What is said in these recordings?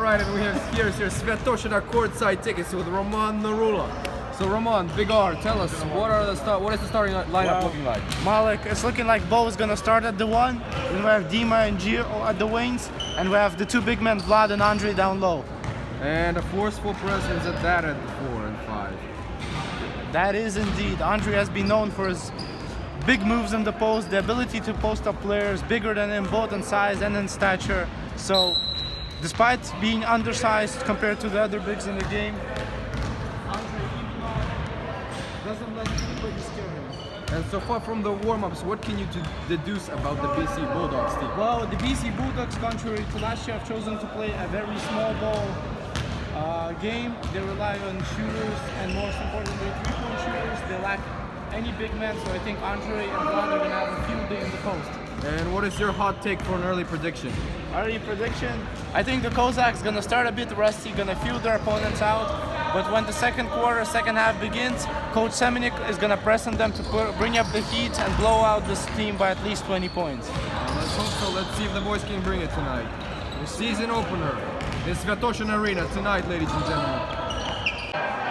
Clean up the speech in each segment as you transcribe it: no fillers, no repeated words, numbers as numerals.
right, and we have here's your Svetoshina courtside tickets with Roman Narula. So Roman, Big R, tell us what is the starting lineup looking like? Malik, it's looking like Bo is gonna start at the 1, then we have Dima and Gio at the wings, and we have the 2 big men, Vlad and Andre, down low. And a forceful presence at that at 4 and 5. That is indeed. Andre has been known for his big moves in the post, the ability to post up players bigger than him, both in size and in stature. So, despite being undersized compared to the other bigs in the game, doesn't let anybody scare him. And so far from the warm-ups, what can you deduce about the BC Bulldogs team? Well, the BC Bulldogs, contrary to last year, have chosen to play a very small ball game. They rely on shooters and most importantly, 3-point shooters. They lack any big men, so I think Andre and Vlad are going to have a field day in the post. And what is your hot take for an early prediction? Early prediction? I think the Kozaks going to start a bit rusty, going to feel their opponents out. But when the second half begins, Coach Semenik is going to press on them to bring up the heat and blow out this team by at least 20 points. Let's hope so. Let's see if the boys can bring it tonight. The season opener is Svetoshina Arena tonight, ladies and gentlemen.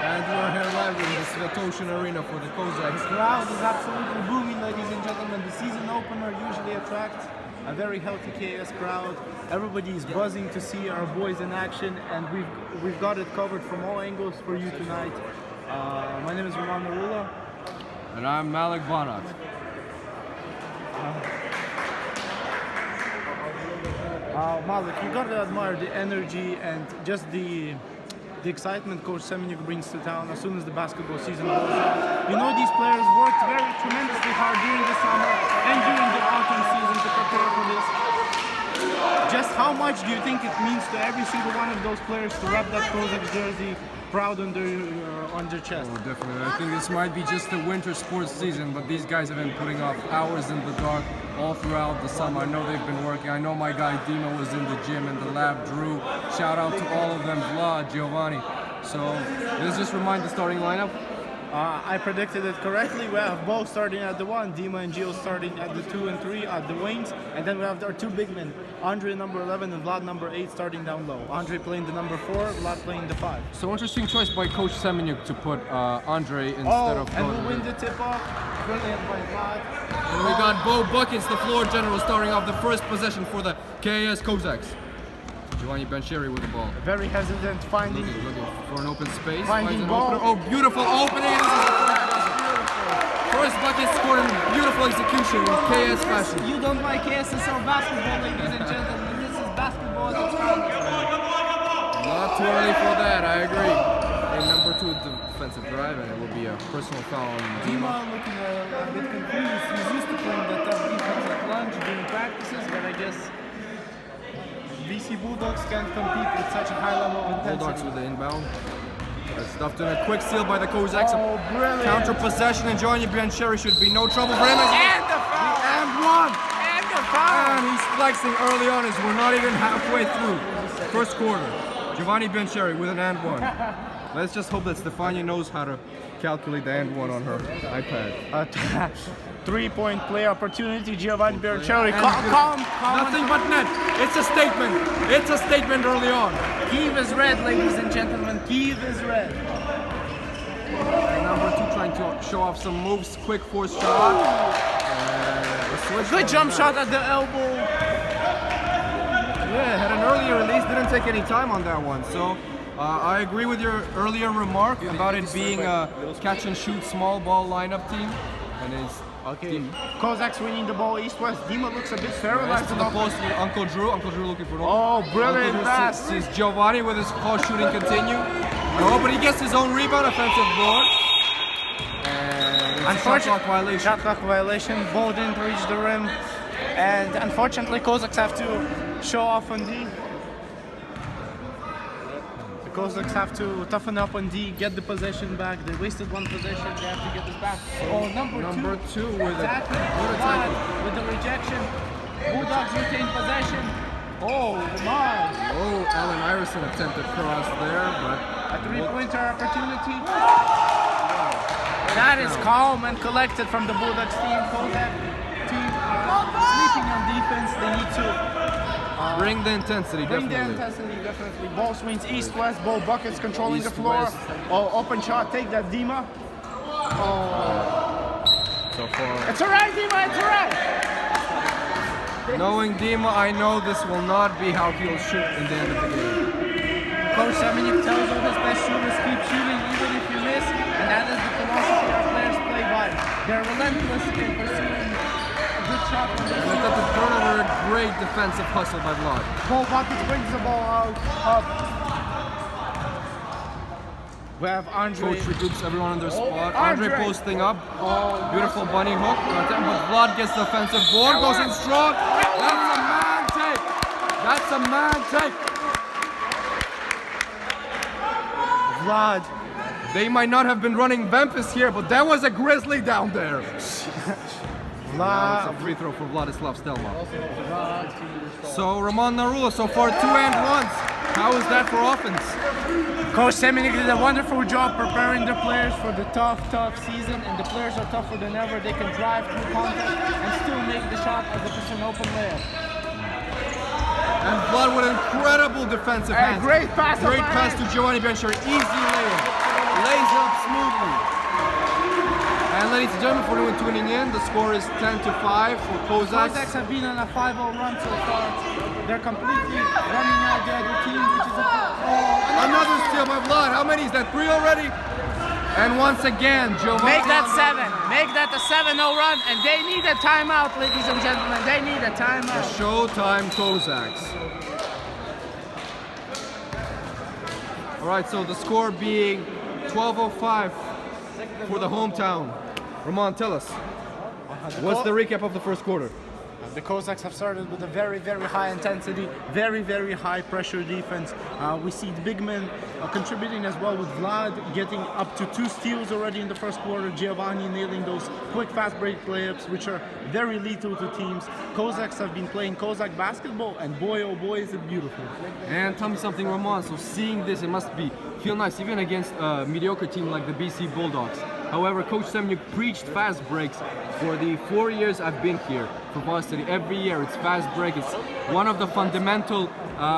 And we're here live in the Svetoshina Arena for the Kozaks. The crowd is absolutely booming, ladies and gentlemen. The season opener usually attracts a very healthy KIS crowd. Everybody is buzzing to see our boys in action, and we've got it covered from all angles for you tonight. My name is Roman Narula. And I'm Malik Banat. Malik, you gotta admire the energy and just the excitement Coach Semenik brings to town as soon as the basketball season goes on. You know, these players worked very tremendously hard during the summer and during the autumn season to prepare for this. Just how much do you think it means to every single one of those players to wrap that Kozaks jersey proud on their chest? Oh, definitely. I think this might be just a winter sports season, but these guys have been putting off hours in the dark all throughout the summer. I know they've been working. I know my guy Dima was in the gym in the lab. Drew, shout out to all of them. Vlad, Giovanni. So let's just remind the starting lineup. I predicted it correctly. We have Bo starting at the 1, Dima and Gio starting at the 2 and 3 at the wings, and then we have our 2 big men, Andre number 11 and Vlad number 8 starting down low. Andre playing the number 4, Vlad playing the 5. So interesting choice by Coach Semenik to put Andre instead of and we'll win the tip-off. Brilliant by Vlad. And we got Bo Buckets, the floor general, starting off the first possession for the KIS Kozaks. Giovanni Bencheri with the ball. Very hesitant, looking for an open space. Finding an ball. Oh, beautiful opening! First bucket scored in beautiful execution in KS fashion. You don't like KSSL basketball, ladies and gentlemen. This is basketball at its finest. Not too early for that, I agree. And number 2 defensive drive, and it will be a personal foul on Dima looking a bit confused. He's used to playing that tough defense at lunch during practices, but I guess BC Bulldogs can't compete with such a high level of intensity. Bulldogs with the inbound. Stuffed in a quick steal by the Kozaks. Oh, brilliant. Counter possession, and Giovanni Bencheri should be no trouble for him. And the foul! And one! And the foul! And he's flexing early on as we're not even halfway through first quarter. Giovanni Bencheri with an and 1. Let's just hope that Stefania knows how to calculate the and 1 on her iPad. 3-point play opportunity, Giovanni Bencheri. Calm. Nothing but net. It's a statement. It's a statement early on. Kyiv is red, ladies and gentlemen. Kyiv is red. And number 2 trying to show off some moves. Quick force shot. Good jump shot at the elbow. Yeah, had an earlier release. Didn't take any time on that one. So I agree with your earlier remark about it being a catch and shoot small ball lineup team. And it's okay. Kozaks winning the ball east-west. Dima looks a bit paralyzed. To the post, Uncle Drew looking for an open. Oh, brilliant pass. Sees Giovanni with his close shooting continue. No, but he gets his own rebound, offensive board. And shot clock violation. Shot clock violation. Ball didn't reach the rim. And unfortunately, Kozaks have to show off on D. Kozaks have to toughen up on D, get the possession back. They wasted 1 possession, they have to get this back. Oh, number two with with the rejection. Bulldogs retain possession. Oh, my. Oh, Allen Iverson attempted cross there, but a 3-pointer opportunity. That is calm and collected from the Bulldogs team. Kozak team sleeping on defense. They need to Bring the intensity, Bring definitely. the intensity, definitely. Ball swings east-west, ball buckets, controlling the floor. East-west. Oh, open shot, take that, Dima. So far. It's alright, Dima, it's alright. Knowing Dima, I know this will not be how he'll shoot in the end of the game. Coach Semenyuk tells all his best shooters, keep shooting even if you miss, and that is the philosophy our players play by. They're relentless in pursuing a good shot when they And I thought the turnover, a great defensive hustle by Vlad. Ball buckets brings the ball out, up. We have Andre. Coach regroups everyone on their spot. Andre. Andre posting up. Beautiful bunny hook. But Vlad gets the offensive board, goes in strong. That's a man take. That's a man take. Vlad. They might not have been running Memphis here, but there was a Grizzly down there. Now it's a free throw for Vladislav Stelma. So Roman Narula, so far 2 and 1s. How is that for offense? Coach Semenyuk did a wonderful job preparing the players for the tough season, and the players are tougher than ever. They can drive through contact and still make the shot as if it's an open layup. And Vlad with incredible defensive hands. Great pass. Great pass to Giovanni Bencher. Easy layup. Lays it up smoothly. And ladies and gentlemen, for anyone tuning in, the score is 10-5 for Kozaks. Kozaks have been on a 5-0 run so far. They're completely running out the other team, which is Another steal by Vlad. How many is that? 3 already? And once again, Giovanni. Make that 7. Make that a 7-0 run, and they need a timeout, ladies and gentlemen. They need a timeout. Showtime Kozaks. All right, so the score being 12-05 for the hometown. Roman, tell us, what's the recap of the first quarter? The Kozaks have started with a very, very high intensity, very, very high pressure defense. We see the big men contributing as well, with Vlad getting up to 2 steals already in the first quarter. Giovanni nailing those quick fast break layups, which are very lethal to teams. Kozaks have been playing Kozak basketball, and boy, oh boy, is it beautiful. And tell me something, Roman. So seeing this, it must feel nice, even against a mediocre team like the BC Bulldogs. However, Coach Semenyuk preached fast breaks for the 4 years I've been here for varsity. Every year it's fast break. It's one of the fundamental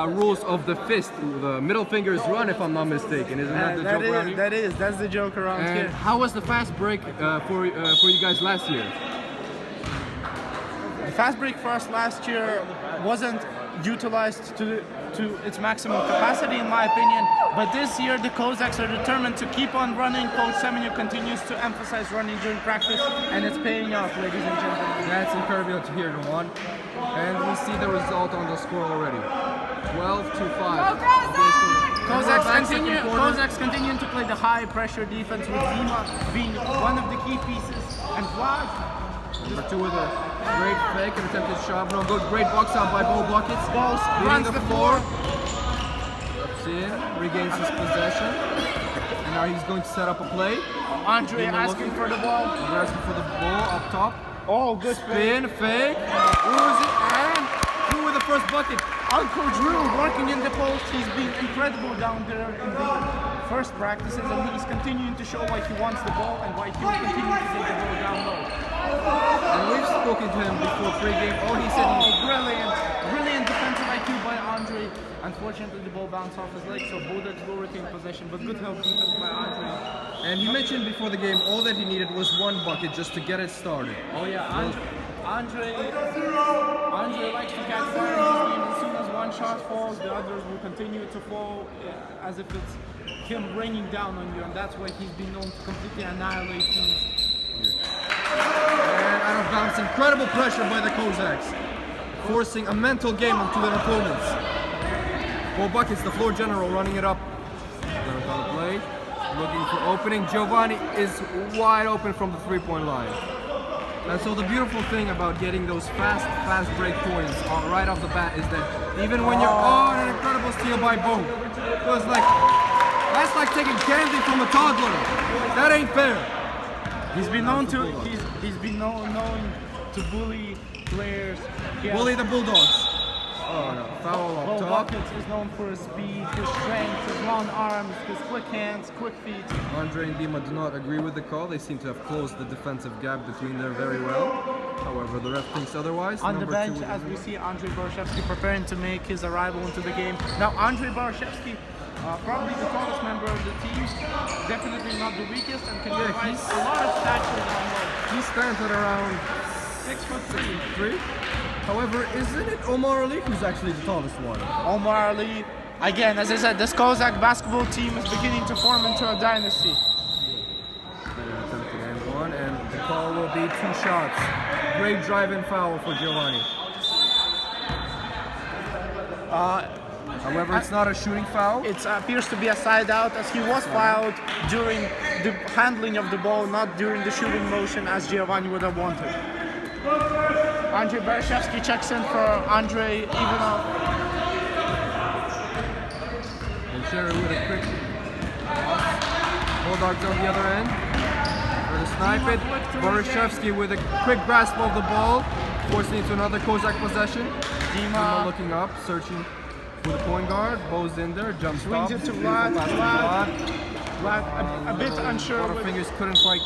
rules of the fist. The middle finger is run, if I'm not mistaken. Isn't that the joke around here? That's the joke around And here. how was the fast break for you guys last year? The fast break for us last year wasn't utilized to its maximum capacity, in my opinion. But this year, the Kozaks are determined to keep on running. Coach Semenyuk continues to emphasize running during practice, and it's paying off, ladies and gentlemen. That's encouraging to hear, Roman. And we see the result on the score already. 12-5. Kozaks continue to play the high pressure defense, with Dima being one of the key pieces, and Vlad. Number 2 with a great fake and attempted shot. No good. Great box out by Bo Buckets. Balls Beating runs the floor. Steps in, regains his possession. And now he's going to set up a play. Andre asking for the ball. He's asking for the ball up top. Oh, good Spin, fake, Uzi, and through with the first bucket. Uncle Drew working in the post. He's been incredible down there in the first practices, and he's continuing to show why he wants the ball and why he will continue to take the ball down low. And we've spoken to him before pregame. All he said Brilliant defensive IQ by Andre. Unfortunately, the ball bounced off his leg, so Bulldogs will retain possession, but good help defense by Andre. and he mentioned before the game all that he needed was 1 bucket just to get it started. Oh yeah, Andre likes to catch fire in this game. As soon as one shot falls, the others will continue to fall, as if it's him raining down on you, and that's why he's been known to completely annihilate teams. And out of bounds, incredible pressure by the Kozaks, forcing a mental game onto their opponents. 4 buckets, the floor general running it up. They're on the play, looking for opening. Giovanni is wide open from the 3-point line. And so the beautiful thing about getting those fast break points right off the bat is that even when you're on an incredible steal by Bo, it was like, that's like taking candy from a toddler. That ain't fair. He's been known to bully players. Bully the Bulldogs. Oh no, foul up Bo top. Buckets is known for his speed, his strength, his long arms, his quick hands, quick feet. Andre and Dima do not agree with the call. They seem to have closed the defensive gap between them very well. However, the ref thinks otherwise. On the Number bench, two as we see Andrei Barashevsky preparing to make his arrival into the game. Now, Andrei Barashevsky, probably the tallest member of the team, definitely not the weakest, and can provide a lot of stature down low. He stands at around 6'3". However, isn't it Omar Ali who's actually the tallest one? Omar Ali, again, as I said, this Kozak basketball team is beginning to form into a dynasty. Attempting and one, and the call will be 2 shots. Great drive and foul for Giovanni. However, it's not a shooting foul. It appears to be a side out, as he was fouled during the handling of the ball, not during the shooting motion as Giovanni would have wanted. Andrei Barashevsky checks in for Andrei Ivanov. And Sherry with a quick Bulldogs on the other end. For the snipe it. Barashevsky with a quick grasp of the ball, forcing it to another Kozak possession. Dima looking up, searching for the point guard. Bo's in there, jump stop. Swings it to Vlad. Vlad, a bit unsure. Butterfingers couldn't quite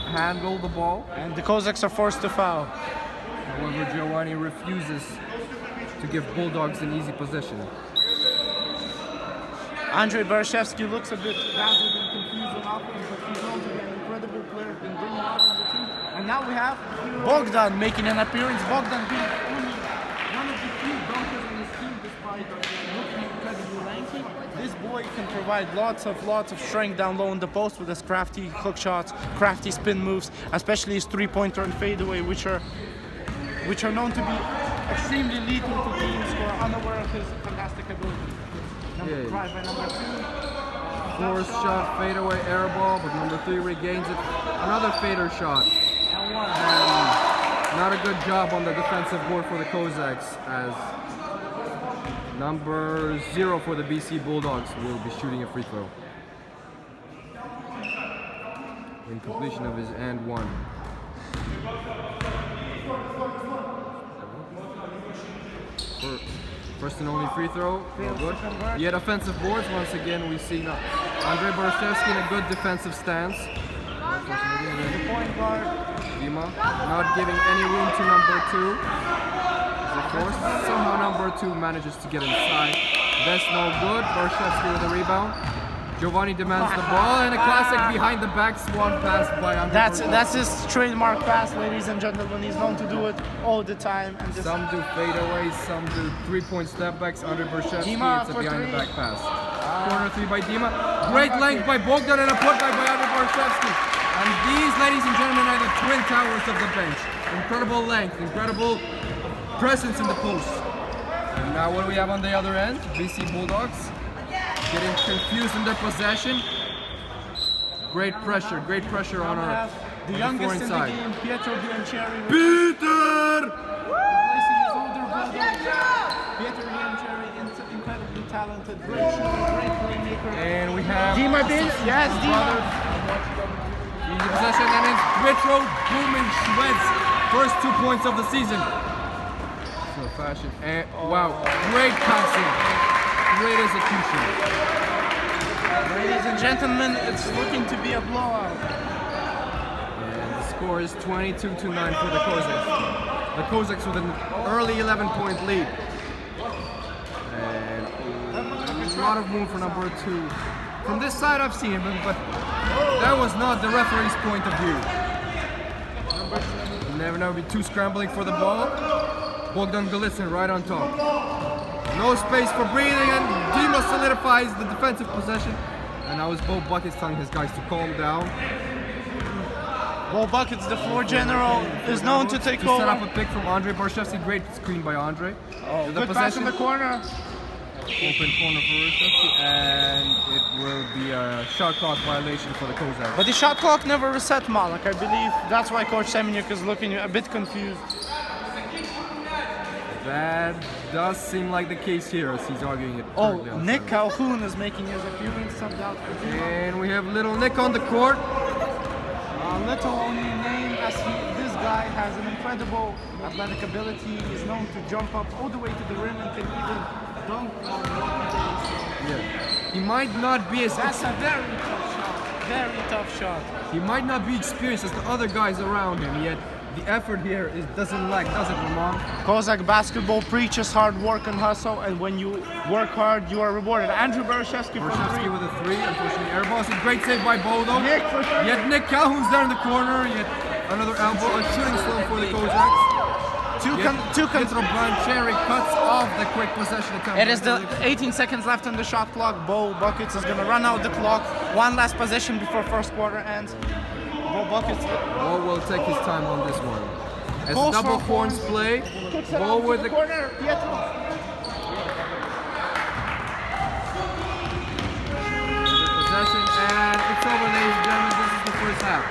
handle the ball. And the Kozaks are forced to foul. However, Giovanni refuses to give Bulldogs an easy possession. Andrei Barashevsky looks a bit dazzled and confused on offense, but he's known to be an incredible player, been bringing out on the team. And now we have Bogdan making an appearance. Bogdan being only one of the few dunkers on his team, despite looking incredibly lanky. This boy can provide lots of strength down low in the post with his crafty hook shots, crafty spin moves, especially his three-pointer and fadeaway, which are known to be extremely lethal to teams who are unaware of his fantastic ability. Drive by number 2. Forced shot, fadeaway air ball, but number 3 regains it. Another fader shot. And one. And not a good job on the defensive board for the Kozaks, as number 0 for the BC Bulldogs will be shooting a free throw. In completion of his and one. First and only free throw, good. Yet offensive boards, once again we see Andrei Barashevsky in a good defensive stance. The point guard. Dima not giving any room to number 2. Of course, somehow number 2 manages to get inside. That's no good. Barashevsky with a rebound. Giovanni demands the ball, and a classic behind the back swan pass by Andrei. That's his trademark pass, ladies and gentlemen. He's known to do it all the time. And some do fadeaways, some do 3-point step backs. Andrei Barashevsky, it's a behind the back pass. Corner 3 by Dima. Great length by Bogdan and a putback by Andrei Barashevsky. And these, ladies and gentlemen, are the twin towers of the bench. Incredible length, incredible presence in the post. And now what do we have on the other end? BC Bulldogs getting confused in their possession. Great pressure on our the youngest in the game, Pietro Biancheri. Peter! Replacing his older brother. Pietro Biancheri, incredibly talented, great shooter, great playmaker. And we have Dima Bin, yes, Dima. Easy possession, and it's Pietro booming Schwed's first 2 points of the season. So fashion, and wow, great passing. Great execution. Ladies and gentlemen, it's looking to be a blowout. And the score is 22-9 for the Kozaks. The Kozaks with an early 11-point lead. And a lot of room for number 2. From this side I've seen him, but that was not the referee's point of view. Never know, be 2 scrambling for the ball. Bogdan Golitsyn right on top. No space for breathing, and Dima solidifies the defensive possession. And now it's Bo Buckets telling his guys to calm down. Bo Buckets, the floor general, is known to take over. Set up a pick from Andrei Barashevsky. Great screen by Andrei. Oh, good pass in the corner. Open corner for Barashevsky, and it will be a shot clock violation for the Kozaks. But the shot clock never reset, Malak. I believe that's why Coach Semeniuk is looking a bit confused. That does seem like the case here, as he's arguing it. Oh, Nick Calhoun is making his appearance, subbed out for Dima. And we have little Nick on the court. Little only name as this guy has an incredible athletic ability. He's known to jump up all the way to the rim and can even dunk on lucky days. Yeah. He might not be as That's a very tough shot. Very tough shot. he might not be experienced as the other guys around him, yet the effort here doesn't lack, does it, Roman? Kozak basketball preaches hard work and hustle, and when you work hard, you are rewarded. Andrew Bereshevsky from Bereshevsky three. with a three, unfortunately airball. It's a great save by Bodo. Nick for three. Yet Nick Calhoun's there in the corner, yet another elbow, a shooting slow for the Kozaks. Pietro Blancheri cuts off the quick possession attempt. It is the 18 seconds left on the shot clock. Bo Buckets is going to run out the clock. One last possession before first quarter ends. Bo Buckets. Bo will take his time on this one. As Goes double for horns play, Kicks it Bo out with to the corner. Pietro. possession, and it's over, ladies and gentlemen. This is the first half.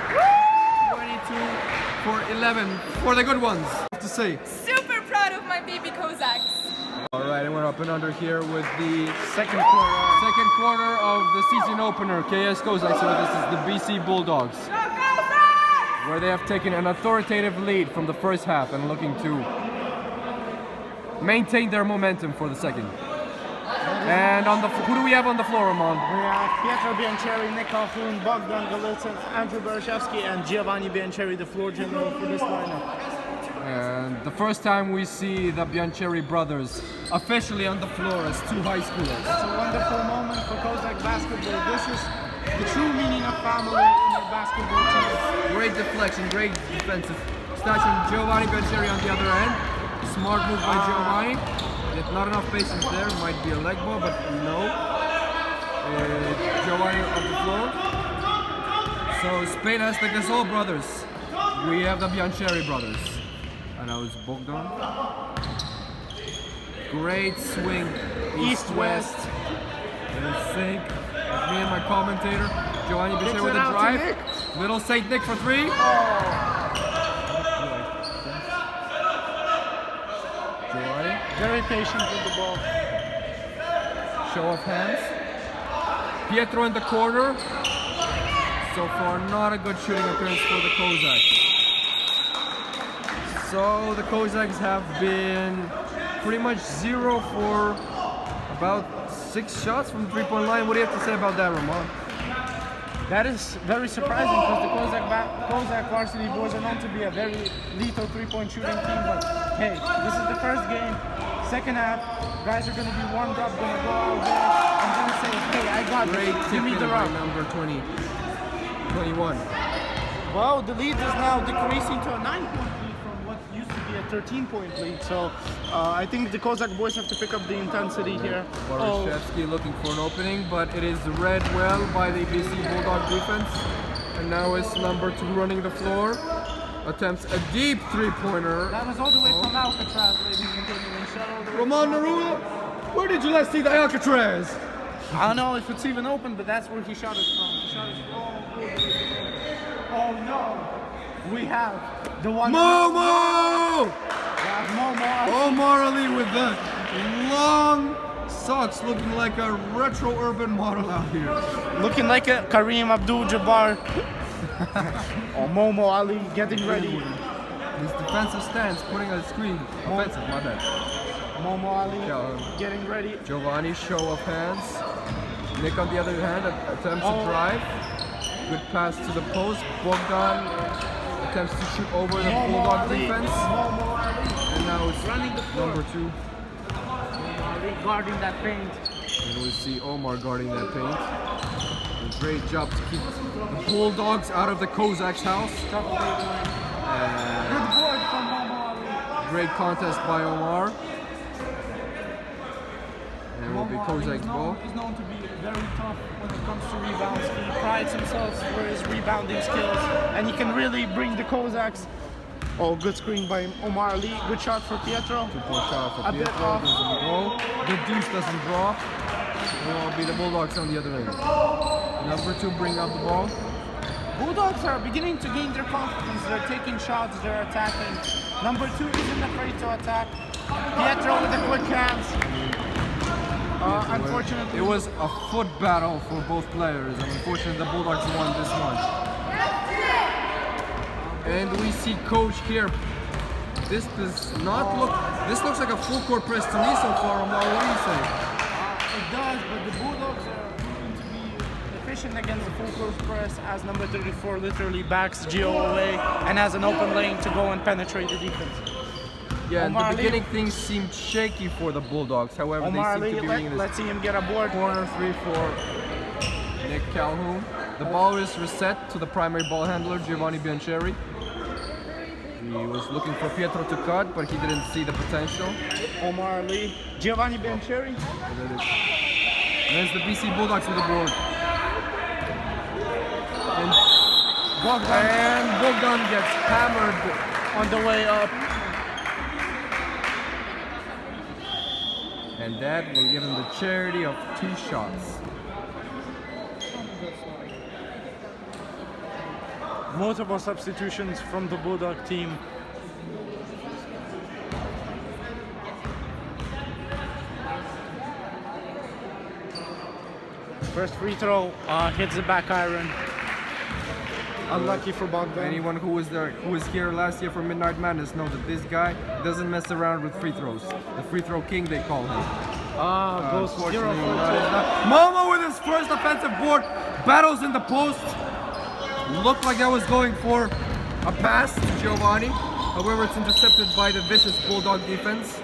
22 for 11 for the good ones. To say. Super proud of my baby Kozaks. All right, and we're up and under here with the Second quarter. second quarter of the season opener. KIS Kozaks. So this is the BC Bulldogs, where they have taken an authoritative lead from the first half and looking to maintain their momentum for the second. And on the who do we have on the floor, Roman? We have Pietro Biancheri, Nick Calhoun, Bogdan Golitsyn, Andrew Bereshevsky, and Giovanni Biancheri, the floor general for this lineup. And the first time we see the Biancheri brothers officially on the floor as two high schoolers. It's a wonderful moment for Kozak basketball. This is the true meaning of family in your basketball team. Great deflection, great defensive. Stashing Giovanni Biancheri on the other end. Smart move by Giovanni. Yet not enough patience there. Might be a leg ball, but no. Giovanni on the floor. So Spain has the Gasol brothers. We have the Biancheri brothers. And now it's Bogdan. Great swing, east-west. And fake. Me and my commentator, Giovanni Biancheri with a drive. Little Saint Nick for three. Giovanni. Very patient with the ball. Show of hands. Pietro in the corner. So far, not a good shooting appearance for the Kozaks. So the Kozaks have been pretty much 0 for about 6 shots from the three-point line. What do you have to say about that, Roman? That is very surprising because the Kozak varsity boys are known to be a very lethal three-point shooting team. But hey, this is the first game. Second half, guys are going to be warmed up, going to go out there and going to say, hey, I got Great this. tip Give me in the by rock. number 21. Well, the lead is now decreasing to a 9-point lead from what used to be a 13-point lead. So I think the Kozak boys have to pick up the intensity here. Bereshevsky looking for an opening, but it is read well by the BC Bulldog defense. And now it's number 2 running the floor. Attempts a deep three-pointer. That was all the way from Alcatraz, ladies and gentlemen. Shout out to Roman Narula, where did you last see the Alcatraz? I don't know if it's even open, but that's where he shot it from. He shot it all over the floor. Oh no! We have the one. Momo! We have Momo. Omar Ali with the long socks, looking like a retro urban model out here. Looking like a Kareem Abdul-Jabbar. Oh, Momo Ali getting ready. His defensive stance, putting a screen. Offensive, my bad. Momo Ali Yeah, getting ready. Giovanni, show of hands. Nick on the other hand attempts to drive. Good pass to the post. Bogdan attempts to shoot over the Momo Bulldog Ali. defense. Momo Ali. And now it's Running the floor. number 2. Ali guarding that paint. And we see Omar guarding that paint. A great job to keep the Bulldogs out of the Kozaks' house. Tough fadeaway. Good board from Momo Ali. Great contest by Omar. And it will be Momo Ali Kozaks' ball. He's known to be very tough when it comes to rebounds. He prides himself for his rebounding skills, and he can really bring the Kozaks. Oh, good screen by Omar Ali. Good shot for Pietro. 2-point shot for A bit Pietro. off. Doesn't go. The deuce doesn't draw. It will be the Bulldogs on the other end. Number 2 bring up the ball. Bulldogs are beginning to gain their confidence. They're taking shots. They're attacking. Number 2 isn't afraid to attack. Pietro with the quick hands. Unfortunately, It was a foot battle for both players, and unfortunately the Bulldogs won this one. And we see coach here. This does not look. This looks like a full court press to me so far. Omar, what do you say? It does, but the Bulldogs are going to be efficient against the full court press as number 34 literally backs Gio away and has an open lane to go and penetrate the defense. Yeah, in the Omar Lee- beginning things seemed shaky for the Bulldogs. However, Omar they Lee, seem to be bringing this let's see him get aboard. corner 3 for Nick Calhoun. The ball is reset to the primary ball handler, Giovanni Biancheri. He was looking for Pietro to cut, but he didn't see the potential. Omar Lee, Giovanni Biancheri. And there's the BC Bulldogs with the board. And Bogdan gets hammered. On the way up. And that will give him the charity of 2 shots. Multiple substitutions from the Bulldog team. First free throw hits the back iron. Unlucky for Bogdan. Anyone who was here last year for Midnight Madness knows that this guy doesn't mess around with free throws. The free throw king, they call him. Goes 0 for 2. Momo with his first offensive board, battles in the post. Looked like that was going for a pass to Giovanni. However, it's intercepted by the vicious Bulldog defense.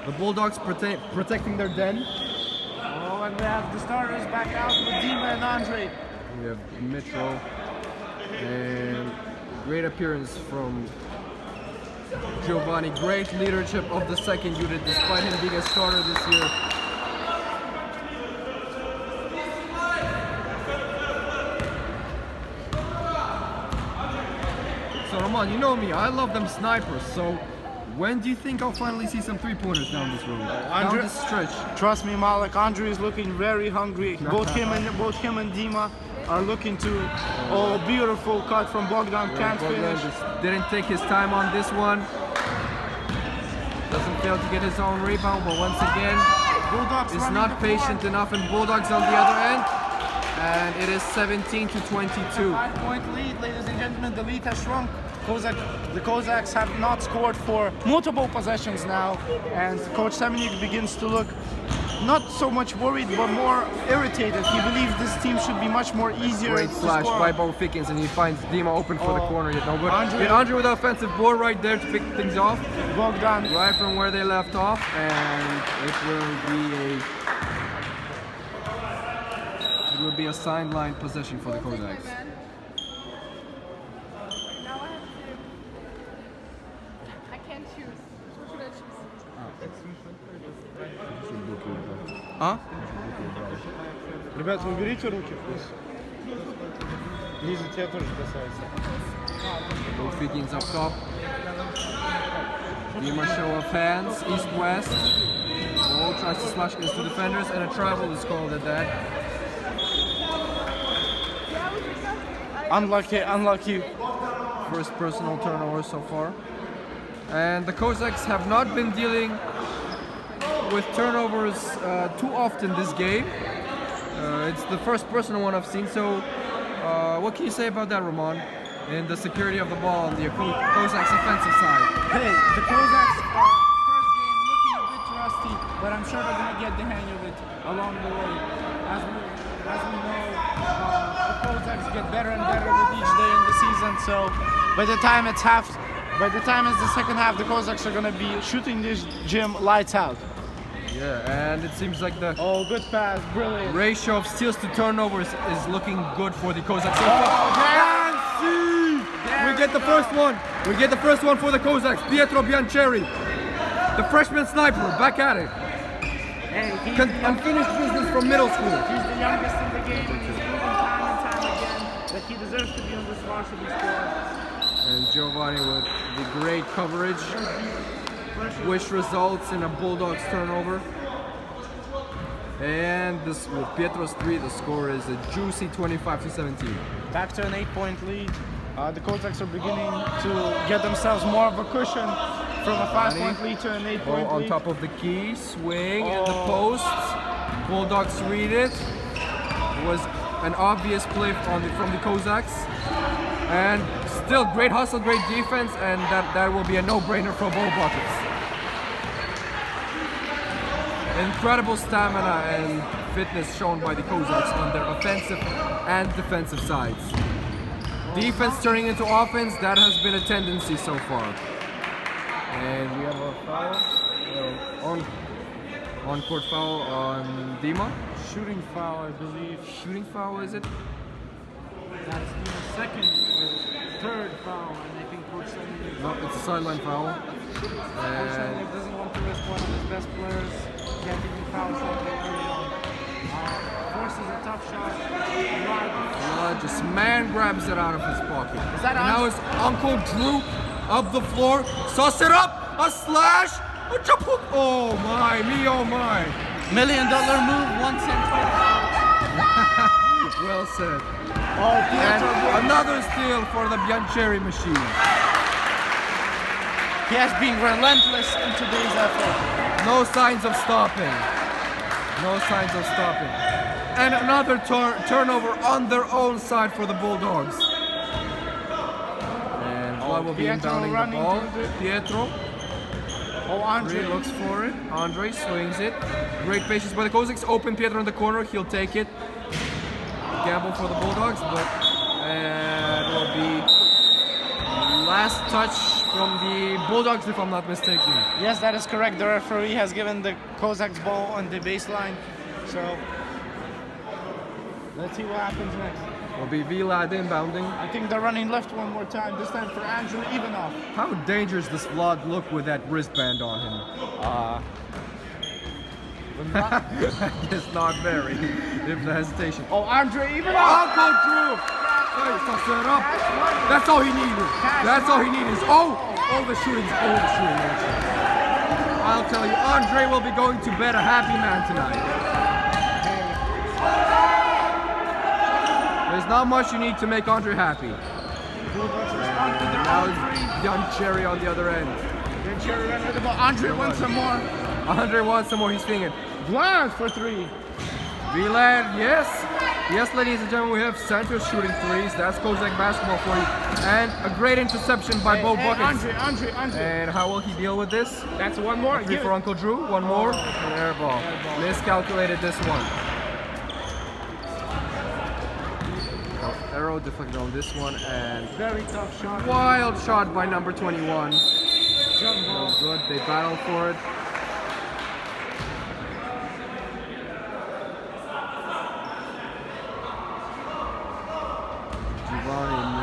The Bulldogs protecting their den. Oh, and we have the starters back out with Dima and Andre. We have Mitro. And great appearance from Giovanni. Great leadership of the second unit despite him being a starter this year. So Roman, you know me, I love them snipers. So when do you think I'll finally see some 3-pointers down this road? Down this stretch? Trust me, Malik. Andre is looking very hungry. Both him and Dima are looking to. Oh, beautiful cut from Bogdan. Can't Bogdan finish. just didn't take his time on this one. Doesn't fail to get his own rebound, but once again, Bulldogs is running not the floor. patient enough, and Bulldogs on the other end. And it is 17 to 22. 5-point lead, ladies and gentlemen. The lead has shrunk. The Kozaks have not scored for multiple possessions now, and Coach Semenyuk begins to look not so much worried, but more irritated. He believes this team should be much more easier Great to slash score. by Bo Fickens, and he finds Dima open for the corner. Yet no good. Andre- Yet Andre with the offensive board right there to pick things off, Bogdan. right from where they left off, and it will be a sideline possession for the Kozaks. Now I can't choose. What should I choose? А? Ребята, уберите руки. Лиза, тебя тоже касается. Bo Fickens up top. Dima show of hands, east-west. Oh, tries to slash against 2 defenders, and a travel is called at that. Unlucky. First personal turnover so far. And the Kozaks have not been dealing with turnovers too often this game. It's the first personal one I've seen, so what can you say about that, Roman? And the security of the ball on the Kozaks offensive side. Hey, the Kozaks first game looking a bit rusty, but I'm sure they're gonna get the hang of it along the way. As we know, the Kozaks get better and better with each day in the season. So by the time it's the second half, the Kozaks are gonna be shooting this gym lights out. Yeah, and it seems like the Good pass, brilliant. ratio of steals to turnovers is looking good for the Kozaks. We get the first one. We get the first one for the Kozaks. Pietro Biancheri, the freshman sniper, back at it. Hey, he's Unfinished business from middle school. He's the youngest in the game, and he's proven time and time again that he deserves to be on this varsity squad. And Giovanni with the great coverage, which results in a Bulldogs turnover. And this with Pietro's 3, the score is a juicy 25 to 17. Back to an 8-point lead. The Kozaks are beginning to get themselves more of a cushion from a 5-point lead to an 8-point Ball on lead. top of the key, swing and the post. Bulldogs read it. It was an obvious play from the Kozaks. And still great hustle, great defense, and that will be a no-brainer for both buckets. Incredible stamina and fitness shown by the Kozaks on their offensive and defensive sides. Defense turning into offense, that has been a tendency so far. And we have a foul, on-court foul on Dima. Shooting foul, I believe. Shooting foul, is it? That's the second or third foul, and I think Coach Semeniuk No, it's a sideline foul. And doesn't want to risk one of his best players getting in foul shot early on. Forces a tough shot. just man grabs it out of his pocket. Is that and now his Uncle Drew up the floor, sauce it up, a slash, a jump hook. Oh my, me oh my. $1 million move, 1 cent. Well said. Oh, and another steal for the Biancheri machine. He has been relentless in today's effort. No signs of stopping. No signs of stopping. And another turnover on their own side for the Bulldogs. And Vlad will be inbounding the ball. Pietro. Oh, Andre looks for it. Andre swings it. Great patience by the Kozaks. Open Pietro in the corner. He'll take it. Gamble for the Bulldogs, but it will be last touch from the Bulldogs, if I'm not mistaken. Yes, that is correct. The referee has given the Kozaks ball on the baseline. So let's see what happens next. Will be Vlad inbounding. I think they're running left one more time. This time for Andrew Ivanov. How dangerous does Vlad look with that wristband on him? I guess not very. If the hesitation. Oh, Andre Ivanov! Uncle Drew! Set up. That's all he needed. That's all he needed. Oh, the shooting. I'll tell you, Andre will be going to bed a happy man tonight. There's not much you need to make Andre happy. Now it's Biancheri on the other end. Biancheri ran with the ball. Andre wants some more. Andre wants some more. He's swinging. Vlad for 3. Vlad, yes. Yes, ladies and gentlemen, we have Santos shooting threes. That's Kozak basketball for you. And a great interception by both buckets. Andre. And how will he deal with this? That's one more. Three for Uncle Drew. One more. Air ball. Miscalculated this one. Arrow deflected on this one. And very tough shot. Wild shot by number 21. Jump ball. Good. They battle for it.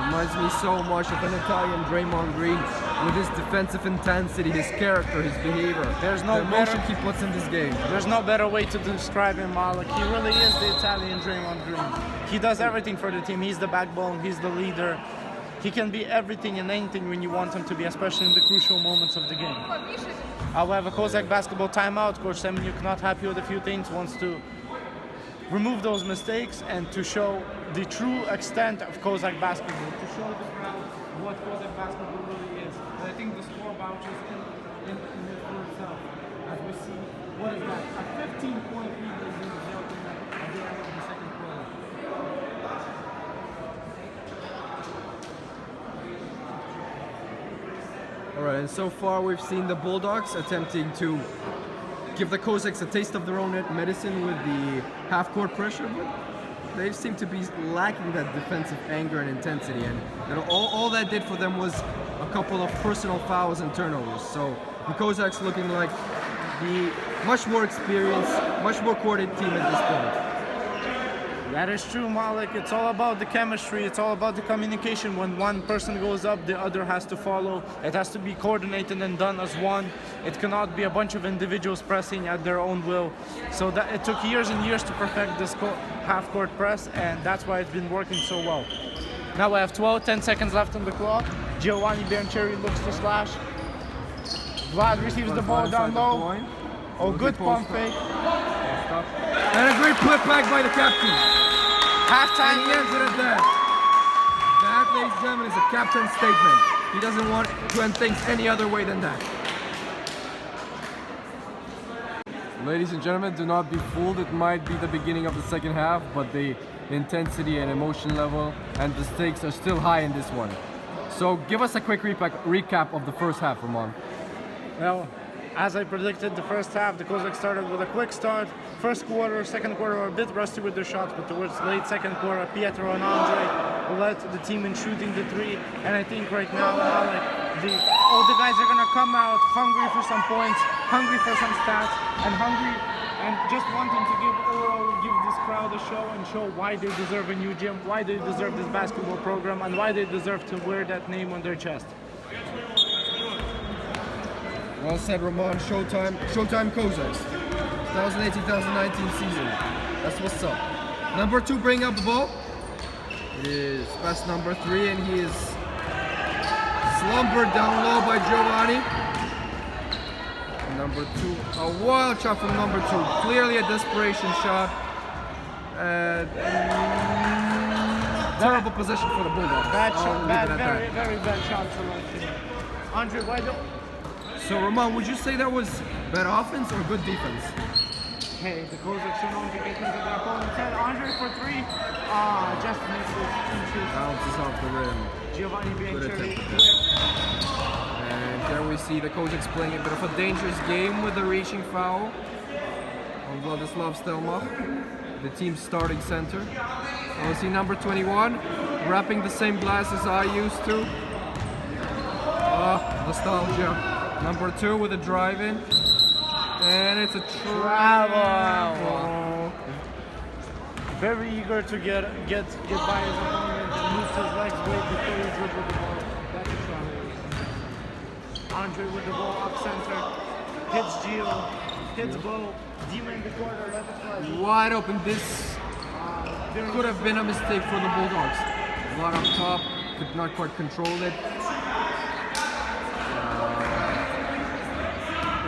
Reminds me so much of an Italian Draymond Green with his defensive intensity, his character, his behavior. There's no the emotion he puts in this game. There's no better way to describe him, Malik. He really is the Italian Draymond Green. He does everything for the team. He's the backbone. He's the leader. He can be everything and anything when you want him to be, especially in the crucial moments of the game. However, Kozak basketball timeout. Coach Semeniuk not happy with a few things. Wants to remove those mistakes and to show the true extent of Kozak basketball, to show the crowd what Kozak basketball really is. And I think the score vouches in it for itself. As we see, what is that? A 15-point lead is being built at the end of the second quarter. All right, and so far we've seen the Bulldogs attempting to give the Kozaks a taste of their own medicine with the half-court pressure, but they seem to be lacking that defensive anger and intensity, and all that did for them was a couple of personal fouls and turnovers. So the Kozaks looking like the much more experienced, much more coordinated team at this point. That is true, Malik. It's all about the chemistry. It's all about the communication. When one person goes up, the other has to follow. It has to be coordinated and done as one. It cannot be a bunch of individuals pressing at their own will. So that it took years and years to perfect this half-court press, and that's why it's been working so well. Now we have 10 seconds left on the clock. Giovanni Biancheri looks to slash. Vlad receives the ball down low. Oh, good pump fake. And a great put back by the captain. Halftime. And he ends it at that. That, ladies and gentlemen, is a captain's statement. He doesn't want to end things any other way than that. Ladies and gentlemen, do not be fooled. It might be the beginning of the second half, but the intensity and emotion level and the stakes are still high in this one. So give us a quick recap of the first half, Roman. Well, as I predicted, the first half, the Kozaks started with a quick start. First quarter, second quarter were a bit rusty with their shots, but towards late second quarter, Pietro and Andre led the team in shooting the three. And I think right now, all the guys are gonna come out hungry for some points, hungry for some stats, and just wanting to give this crowd a show and show why they deserve a new gym, why they deserve this basketball program, and why they deserve to wear that name on their chest. Well said, Roman. Showtime Kozaks. 2018-2019 season. That's what's up. Number 2 bringing up the ball is pass number 3, and he is slumbered down low by Giovanni. Number 2, a wild shot from number 2. Clearly a desperation shot. Terrible position for the Bulldogs. Very bad shot selection. Andre, why don't? So, Roman, would you say that was bad offense or good defense? Hey, the Kozaks are known to get into their opponent's head. Andre for 3. Just misses. Bounces off the rim. Giovanni Biancheri. And there we see the Kozaks playing a bit of a dangerous game with a reaching foul on Vladislav Stelmach, the team's starting center. And we see number 21 wrapping the same glass as I used to. Nostalgia. Number 2 with a drive in. And it's a travel. Very eager to get by his opponent and moves his legs way before he's good with the ball. That's a travel. Andre with the ball up center. Hits Gio. Hits Bo. Dima in the corner. Let it fly. Wide open. This could have been a mistake for the Bulldogs. A lot up top. Could not quite control it.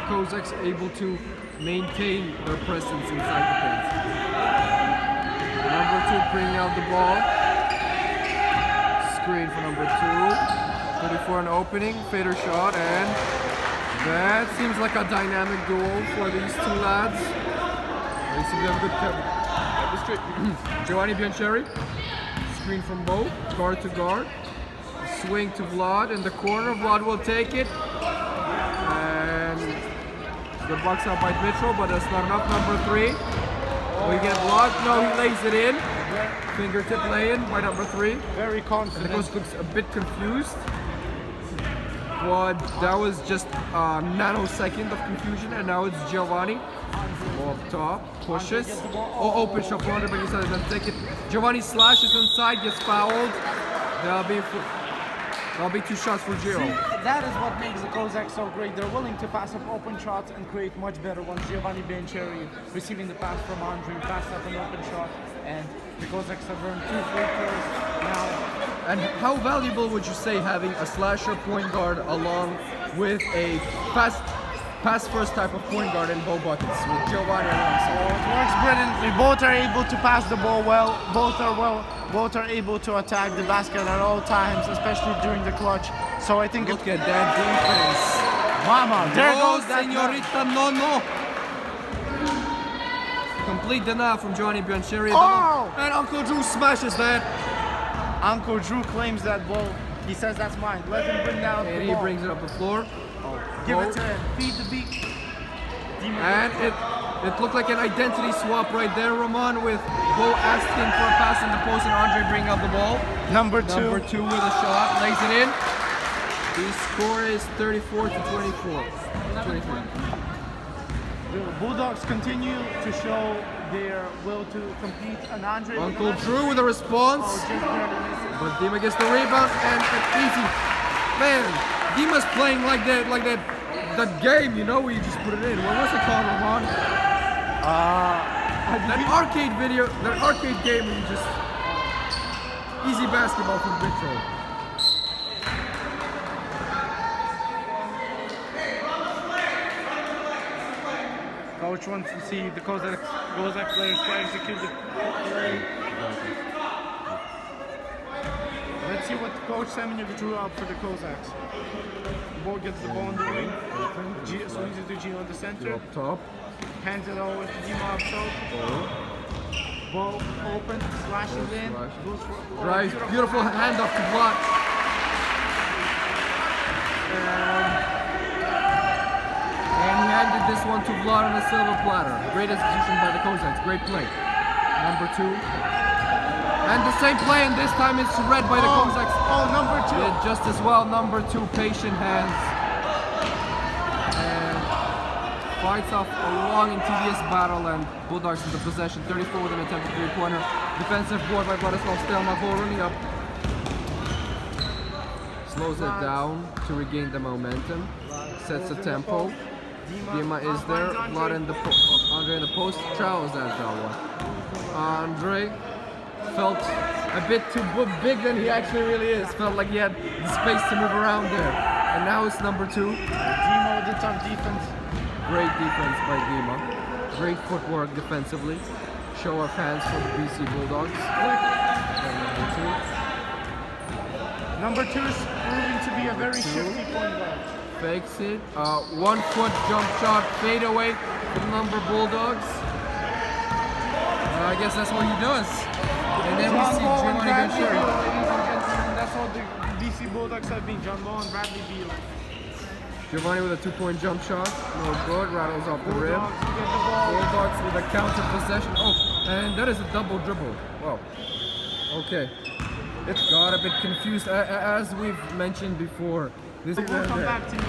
Kozaks able to maintain their presence inside the paint. Number 2 bringing out the ball. Screen for number 2. Ready for an opening, fader shot, and that seems like a dynamic duel for these 2 lads. They seem to have good chemistry. Giovanni Biancheri. Screen from both, guard to guard. Swing to Vlad in the corner. Vlad will take it. The box out by Mitchell, but that's not enough. Number 3. We get blocked. No, he lays it in. Fingertip lay-in by number 3. Very confident. And the coach looks a bit confused. But that was just a nanosecond of confusion, and now it's Giovanni. Ball up top, pushes. Oh, open shot for Andre, but he said he doesn't take it. Giovanni slashes inside, gets fouled. That'll be 2 shots for Gio. See, that is what makes the Kozaks so great. They're willing to pass up open shots and create much better ones. Giovanni Biancheri receiving the pass from Andre, passed up an open shot, and the Kozaks have earned 2 free throws now. And how valuable would you say having a slasher point guard along with a pass first type of point guard in Bo Buckets with Giovanni alongside? It works brilliantly. Both are able to pass the ball well. Both are able to attack the basket at all times, especially during the clutch. So I think look at that defense. Mama, there no, goes that señorita, no. Complete denial from Giovanni Biancheri. Oh! And Uncle Drew smashes that. Uncle Drew claims that ball. He says that's mine. Let him bring down the ball. And he brings it up the floor. Give it to him. Feed the beat. And it looked like an identity swap right there, Roman, with Bo asking for a pass in the post and Andre bringing up the ball. Number 2 with a shot, lays it in. The score is 34 to 24. 23. The Bulldogs continue to show their will to compete. And Andre Uncle Drew with a response. But Dima gets the rebound and an easy. Man, Dima's playing like that game, you know, where you just put it in. What was it called, Roman? That arcade game where you just easy basketball from Mitchell. Coach wants to see the Kozak players try to execute the play. Let's see what Coach Semenyuk drew up for the Kozaks. Bo gets the ball in the wing. Swings it to Gio in the center. Up top. Hands it over to Dima up top. Bo open, slashes in. Goes for Right, beautiful handoff to block. And he handed this one to Vlad on a silver platter. Great execution by the Kozaks. Great play. Number 2. And the same play, and this time it's read by the Kozaks. Oh, number 2. Did just as well. Number 2, patient hands. And fights off a long and tedious battle, and Bulldogs in the possession. 34 with an attempted 3-pointer. Defensive board by Vladislav Stelmach, running up. Slows it down to regain the momentum. Sets the tempo. Dima is there. Vlad in the Andre in the post. Travels that one. Andre felt a bit too big than he actually really is. Felt like he had the space to move around there. And now it's number 2. Dima with the tough defense. Great defense by Dima. Great footwork defensively. Show of hands for the BC Bulldogs. And Number 2 is proving to be a very shifty point guard. fakes it. 1 foot jump shot fade away from number Bulldogs. I guess that's what he does. And then we see John Ball and Giovanni Bradley Bencheri. Beal, ladies and gentlemen. That's what the BC Bulldogs have been. John Ball and Bradley Beal. Giovanni with a 2-point jump shot. No good. Rattles off the rim. Bulldogs to get the ball. Bulldogs with a counter possession. Oh, and that is a double dribble. Wow. Okay. It got a bit confused. As we've mentioned before, this We'll come back to you.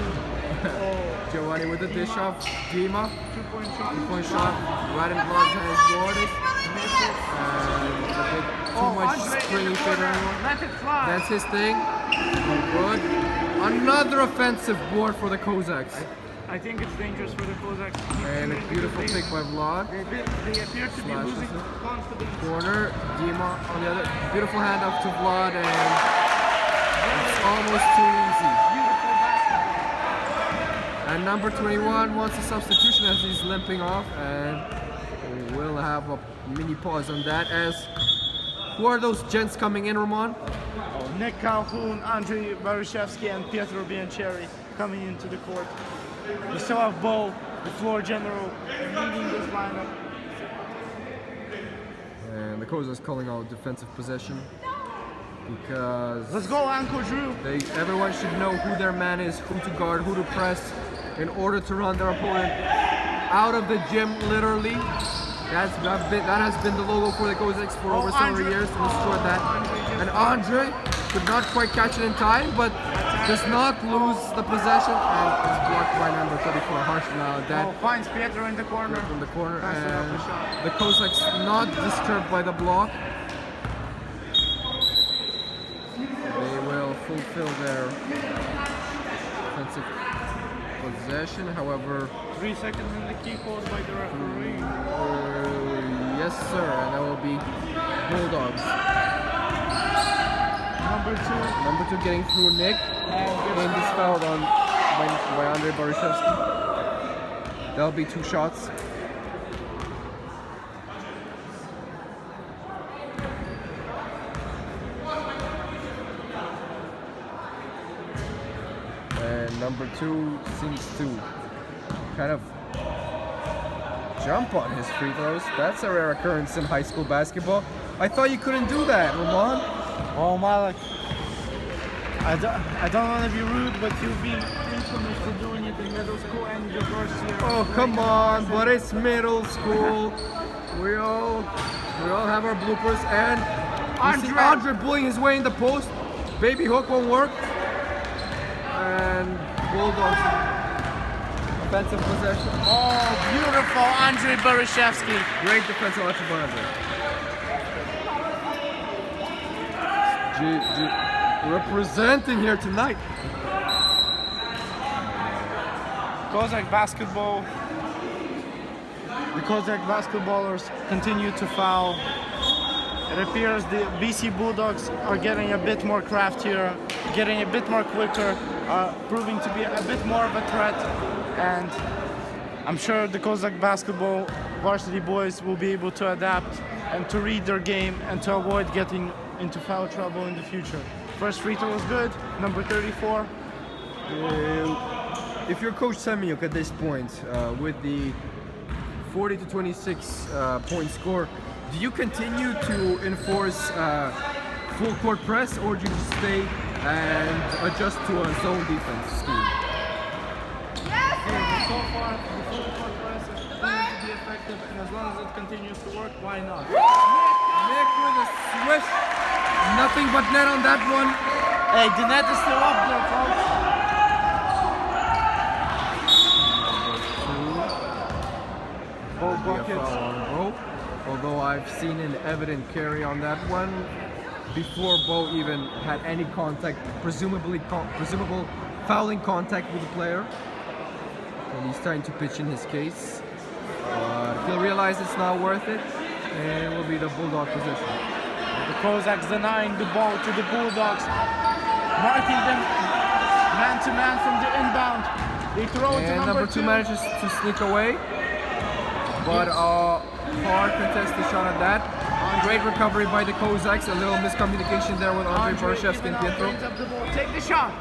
Oh, Giovanni with the dish off. Dima. 2-point shot. 2-point shot. Right in Vlad's hands. Boarded. And a bit too much Andre springy in the fit corner. on. Let it fly. That's his thing. No good. Another offensive board for the Kozaks. I think it's dangerous for the Kozaks. to keep And a shooting beautiful because pick by Vlad. They appear to be Slashes losing it. confidence. Corner. Dima on the other. Beautiful hand up to Vlad, and it's almost too easy. Beautiful basketball. And number 21 wants a substitution as he's limping off, and we'll have a mini pause on that. As who are those gents coming in, Roman? Nick Calhoun, Andrei Barushevsky, and Pietro Biancheri coming into the court. We still have Bo, the floor general, leading this lineup. And the Kozaks calling out defensive possession because Let's go, Uncle Drew. everyone should know who their man is, who to guard, who to press, in order to run their opponent out of the gym, literally. That has been the logo for the Kozaks for over several years, and destroyed that. And Andre could not quite catch it in time, but does not lose the possession, and is blocked by number 34, harsh now. That Finds Pietro in the corner. from the corner, Pass it off and the shot. the Kozaks not disturbed by the block. They will fulfill their defensive possession, however. 3 seconds in the key called by the referee. Yes, sir, and that will be Bulldogs. Number 2 getting through Nick, and is fouled on by Andrei Barushevsky. That'll be 2 shots. And number 2 seems to kind of jump on his free throws. That's a rare occurrence in high school basketball. I thought you couldn't do that, Roman. Oh, Malik. I don't want to be rude, but you've been infamous for doing it in middle school and your first year. Oh, come on, but it's middle school. We all have our bloopers, and you see Andre bullying his way in the post. Baby hook won't work. And Bulldogs offensive possession. Oh, beautiful, Andrei Barushevsky. Great defensive action by Andre. Representing here tonight. Kozak basketball. The Kozak basketballers continue to foul. It appears the BC Bulldogs are getting a bit more craftier, getting a bit more quicker, proving to be a bit more of a threat. And I'm sure the Kozak basketball varsity boys will be able to adapt and to read their game and to avoid getting into foul trouble in the future. First free throw was good, number 34. If you're Coach Semyuk at this point, with the 40-26 point score, do you continue to enforce full court press, or do you just stay and adjust to a zone defense scheme. So far, the full court press is proven to be effective, and as long as it continues to work, why not? Nick with a swish. Nothing but net on that one. Hey, the net is still up there, folks. Bo buckets. Although I've seen an evident carry on that one before Bo even had any contact, presumable fouling contact with the player. And he's trying to pitch in his case. He'll realize it's not worth it, and it will be the Bulldog position. The Kozaks denying the ball to the Bulldogs, marking them man-to-man from the inbound. They throw it to And number two manages to sneak away, but hard contested shot at that. Great recovery by the Kozaks. A little miscommunication there with Andre Borshevsky and Pietro. Take the shot.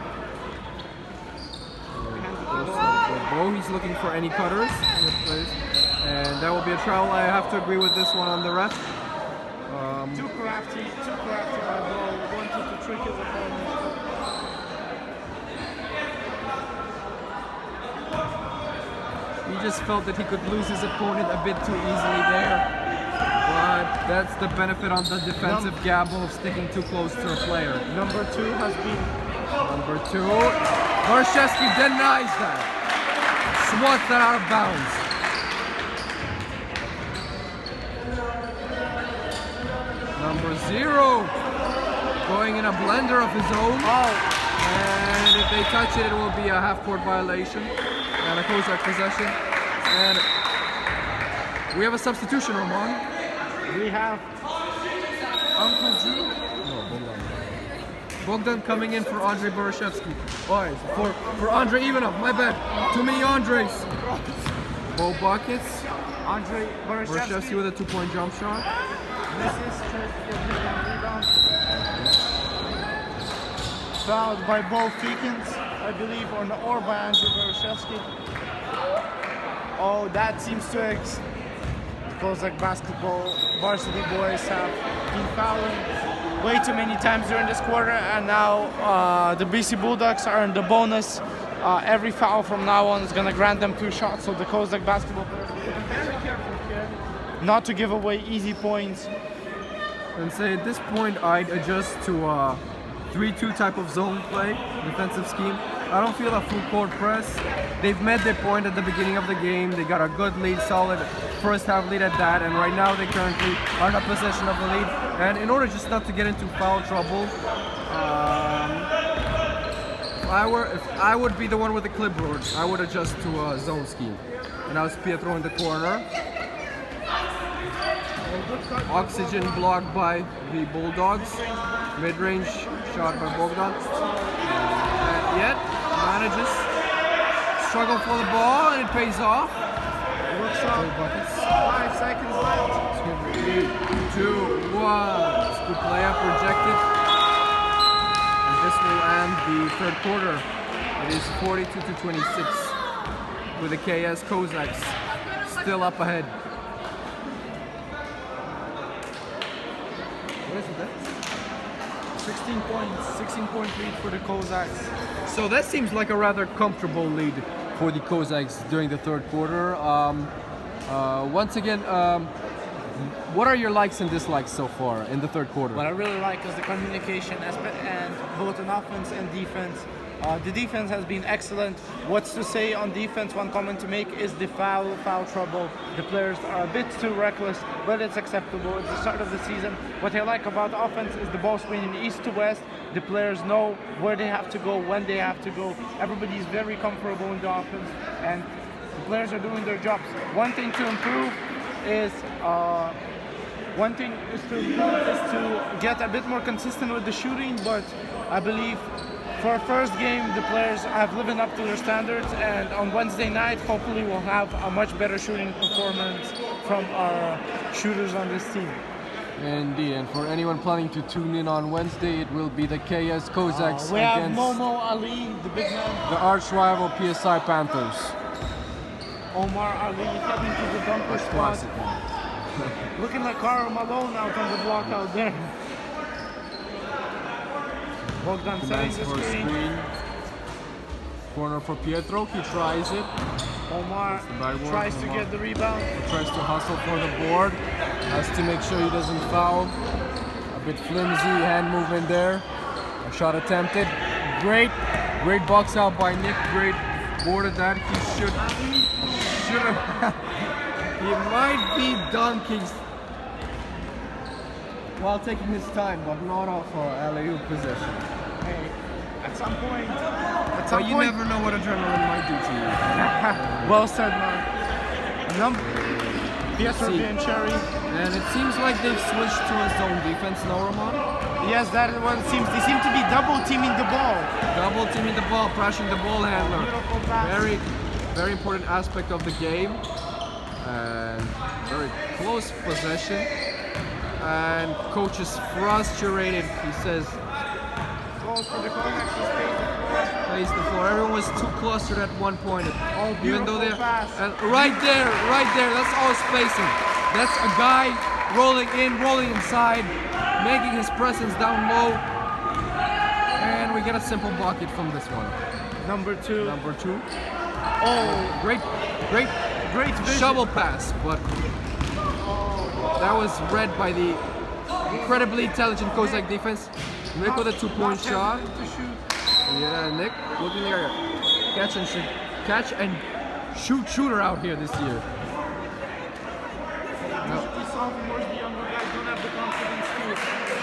Bo, he's looking for any cutters in this place. And that will be a travel. I have to agree with this one on the ref. Too crafty by Bo. Wanted to trick his opponent. He just felt that he could lose his opponent a bit too easily there. But that's the benefit on the defensive gamble of sticking too close to a player. Number two has been Number two, Borshevsky denies that. Swats that out of bounds. Number zero, going in a blender of his own. And if they touch it, it will be a half-court violation and a Kozak possession. And we have a substitution, Roman. we have Uncle G. Bogdan coming in for Andre Borshevsky. For Andre Ivanov, my bad. Too many Andres. Bo buckets. Andre Borshevsky with a 2-point jump shot. misses. Rebound. Fouled by Bo Feekins, I believe, or by Andre Borshevsky. Oh, that seems to Kozak basketball varsity boys have been fouling way too many times during this quarter, and now the BC Bulldogs are in the bonus. Every foul from now on is going to grant them 2 shots, so the Kozak basketball players are very careful here not to give away easy points. And say at this point I'd adjust to a 3-2 type of zone play, defensive scheme. I don't feel a full court press. They've met their point at the beginning of the game. They got a good lead, solid first half lead at that, and right now they currently are in a possession of the lead. And in order just not to get into foul trouble, if I would be the one with the clipboard, I would adjust to a zone scheme. And now it's Pietro in the corner. Oxygen blocked by the Bulldogs. Mid-range shot by Bogdan. And yet manages struggle for the ball, and it pays off. Looks up. 5 seconds left. 3, 2, 1. Scoop layup rejected. And this will end the third quarter. It is 42-26 with the KIS Kozaks still up ahead. What is it? 16 points, 16-point lead for the Kozaks. So that seems like a rather comfortable lead for the Kozaks during the third quarter. Once again, what are your likes and dislikes so far in the third quarter? What I really like is the communication aspect, and both on offense and defense. The defense has been excellent. What's to say on defense? One comment to make is the foul trouble. The players are a bit too reckless, but it's acceptable. It's the start of the season. What I like about offense is the ball screening east to west. The players know where they have to go, when they have to go. Everybody's very comfortable in the offense, and the players are doing their jobs. One thing to improve is to get a bit more consistent with the shooting, but I believe for our first game, the players have lived up to their standards, and on Wednesday night, hopefully we'll have a much better shooting performance from our shooters on this team. Indeed, and for anyone planning to tune in on Wednesday, it will be the KIS Kozaks We have against Momo Ali, the big man, the arch rival PSI Panthers. Omar Ali heading to the dunker spot. Classic one. Looking like Karl Malone out on the block out there. Bogdan setting Demands the for a screen. screen. Corner for Pietro. He tries it. Omar bad one, tries to Omar. get the rebound. Tries to hustle for the board. Has to make sure he doesn't foul. A bit flimsy hand movement there. A shot attempted. Great box out by Nick. Great boarded that. He should have. He might be dunking while taking his time, but not off alley-oop possession. Hey, at some point, But you never know what adrenaline might do to you. well said, man. Pietro See. and Cherry. And it seems like they've switched to a zone defense now, Roman. Yes, that is what it seems. They seem to be double teaming the ball. Double teaming the ball, pressing the ball handler. Beautiful pass. Very important aspect of the game. And very close possession. And coach is frustrated. He says, Goes for the Kozaks to stay the floor. plays the floor. Everyone was too clustered at one point. Even though beautiful pass. and right there, that's all spacing. That's a guy rolling in, rolling inside, making his presence down low. And we get a simple bucket from this one. Number two. Number 2. Oh, Great vision. shovel pass, but that was read by the incredibly intelligent Kozak defense. Nick with a 2-point shot. To shoot. Yeah, Nick looking there. Catch and shoot shooter out here this year. Usually sophomores, the younger guys don't have the confidence to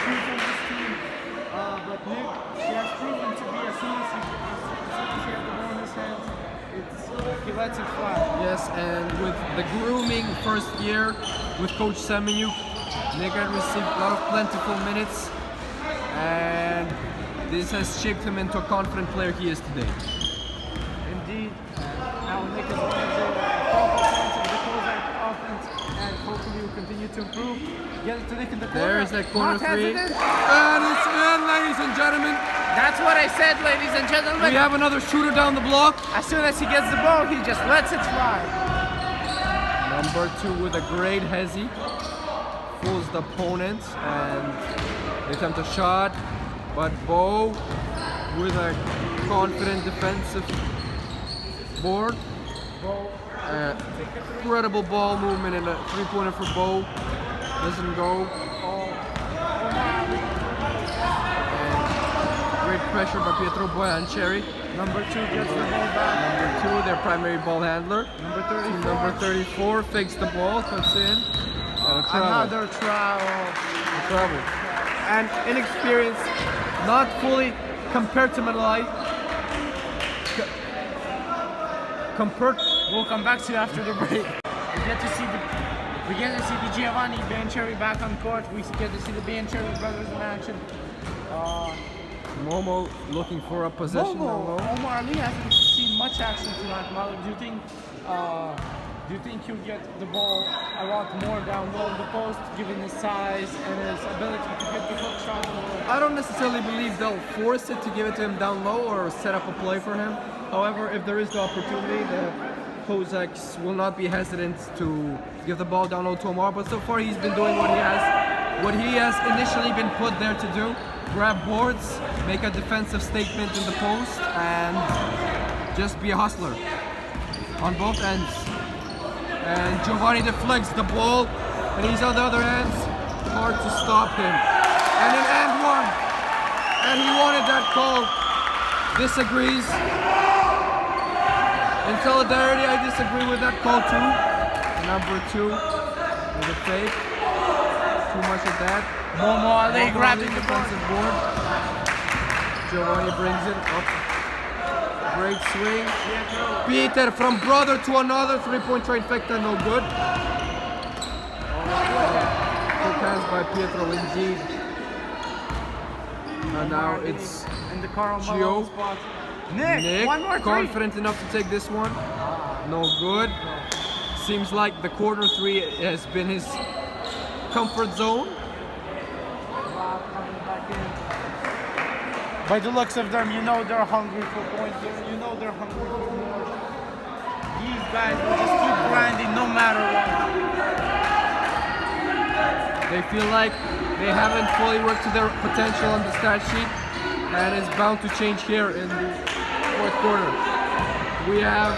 shoot on this team. But Nick, he has proven to be as soon as he has the ball in his hands, he lets it fly. Yes, and with the grooming first year with Coach Semenyuk, Nick had received a lot of plentiful minutes, and this has shaped him into a confident player he is today. Indeed. Now Nick is one of the focal points of the Kozak offense, and hopefully will continue to improve. Get it to Nick in the corner. There is that corner Not 3. hesitant. And it's in, ladies and gentlemen. That's what I said, ladies and gentlemen. We have another shooter down the block. As soon as he gets the ball, he just lets it fly. Number 2 with a great hezzy. Fools the opponent and they attempt a shot. But Bo with a confident defensive board. Incredible ball movement and a 3-pointer for Bo. Doesn't go. Great pressure by Pietro Boyancherry. Number 2 gets the ball back. Number 2, their primary ball handler. Number 34. Number 34 fakes the ball, cuts in. And a travel. Another travel. Travel. And inexperience, not fully compartmentalized. We'll come back to you after the break. We get to see the Giovanni Bancherry back on court. We get to see the Bancherry brothers in action. Momo looking for a possession. Momo, Omar Ali hasn't seen much action tonight. Malik, do you think he'll get the ball a lot more down low in the post, given his size and his ability to get the hook shot? I don't necessarily believe they'll force it to give it to him down low or set up a play for him. However, if there is the opportunity, the Kozaks will not be hesitant to give the ball down low to Omar. But so far, he's been doing what he has initially been put there to do: grab boards, make a defensive statement in the post, and just be a hustler on both ends. And Giovanni deflects the ball, and he's on the other end. Hard to stop him. And an and one. And he wanted that call. Disagrees. In solidarity, I disagree with that call too. Number 2 with a fake. Too much of that. Momo Ali grabbing the ball. defensive board. Giovanni brings it up. Great swing. Peter from brother to another. 3-point trifecta, no good. Good pass by Pietro indeed. And now it's in the Carl Gio. Malone spot. Nick, one more three. confident enough to take this one. No good. Seems like the corner 3 has been his comfort zone. Coming back in. By the looks of them, you know they're hungry for points here. You know they're hungry for more. These guys will just keep grinding no matter what. They feel like they haven't fully worked to their potential on the stat sheet. and it's bound to change here in the fourth quarter. We have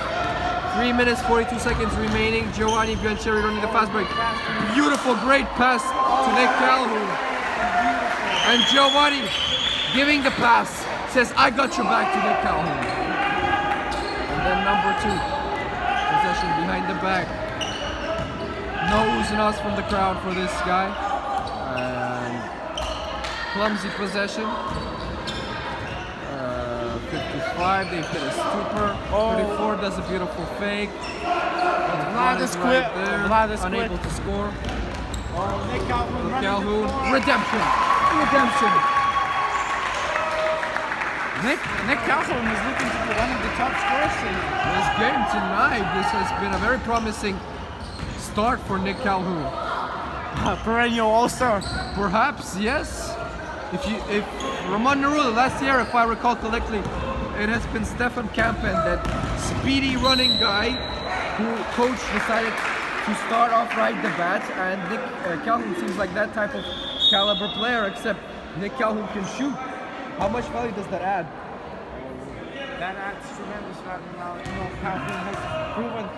3 minutes 42 seconds remaining. Giovanni Biancheri running the fast break. Beautiful, great pass to Nick Calhoun. And Giovanni giving the pass says, I got your back to Nick Calhoun. And then number 2, possession behind the back. No oohs and ahs from the crowd for this guy. And clumsy possession. 55, they hit a stupor. 34 does a beautiful fake. Vlad is right quick. there, Vlad is unable quick. to score. Nick Calhoun running Calhoun, the floor. redemption, redemption. Nick Calhoun is looking to be one of the top scorers tonight. This game tonight, this has been a very promising start for Nick Calhoun. Perennial All-Star. Perhaps, yes. If Ramon Nerula last year, if I recall correctly, it has been Stefan Kampen, that speedy running guy, who coach decided to start off right the bat, and Nick Calhoun seems like that type of caliber player, except Nick Calhoun can shoot. How much value does that add? That adds tremendous value now. You know, Calhoun has proven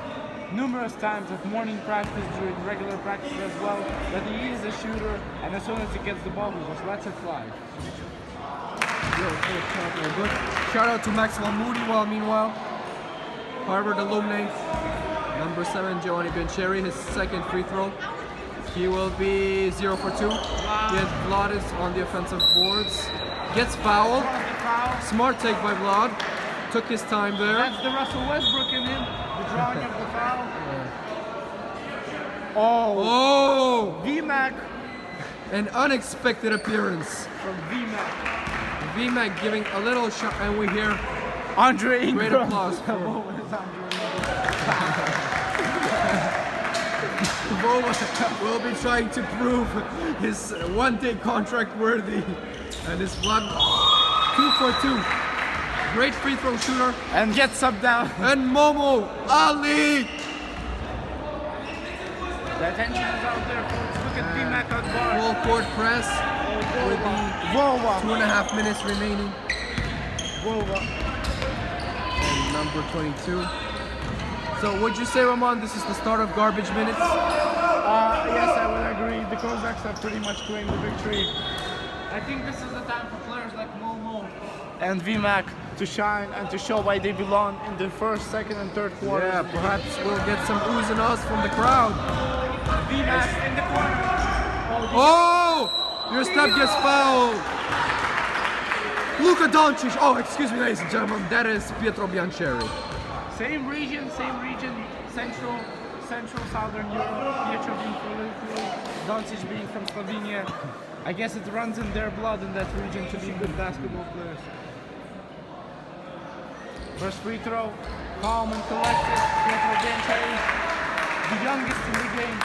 numerous times at morning practice, during regular practice as well, that he is a shooter, and as soon as he gets the ball, he just lets it fly. Good. Shout out to Maxwell Moody meanwhile. Harvard alumni. Number 7, Giovanni Biancheri, his second free throw. He will be 0 for 2. Yet Vlad is on the offensive boards. Gets fouled. Smart take by Vlad. Took his time there. That's the Russell Westbrook in him, the drawing of the foul. Oh! VMAC An unexpected appearance. from VMAC. VMAC giving a little shot, and we hear Andre Ingram. great applause for Vova will be trying to prove his one-day contract worthy, and his Vlad 2 for 2. Great free throw shooter. And gets subbed down. And Momo Ali. The attention is out there, folks. Look at VMAC on bar. Full court press with the Vova. 2.5 minutes remaining. Vova. And number 22. So would you say, Ramon, this is the start of garbage minutes? Yes, I would agree. The Kozaks have pretty much claimed the victory. I think this is the time for players like Momo and VMAC to shine and to show why they belong in the first, second, and third quarter. Yeah, perhaps we'll get some oohs and ahs from the crowd. VMAC in the corner. Oh! Your step gets fouled. Luka Doncic. Oh, excuse me, ladies and gentlemen. That is Pietro Biancheri. Same region, central, southern Europe. Pietro being from Italy, Doncic being from Slovenia. I guess it runs in their blood in that region to be good basketball players. First free throw, calm and collected. Pietro Biancheri, the youngest in the game.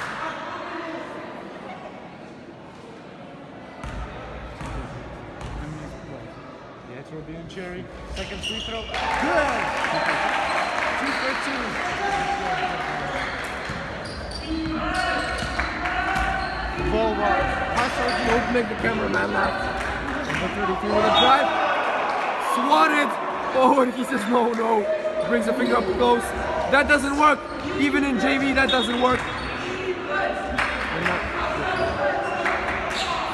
Pietro Biancheri, second free throw, good! 2 for 2. Volva, hustle. Don't make the cameraman laugh. Number 33 with a drive. Swatted. Oh, and he says no. Brings a finger up close. That doesn't work. Even in JV, that doesn't work.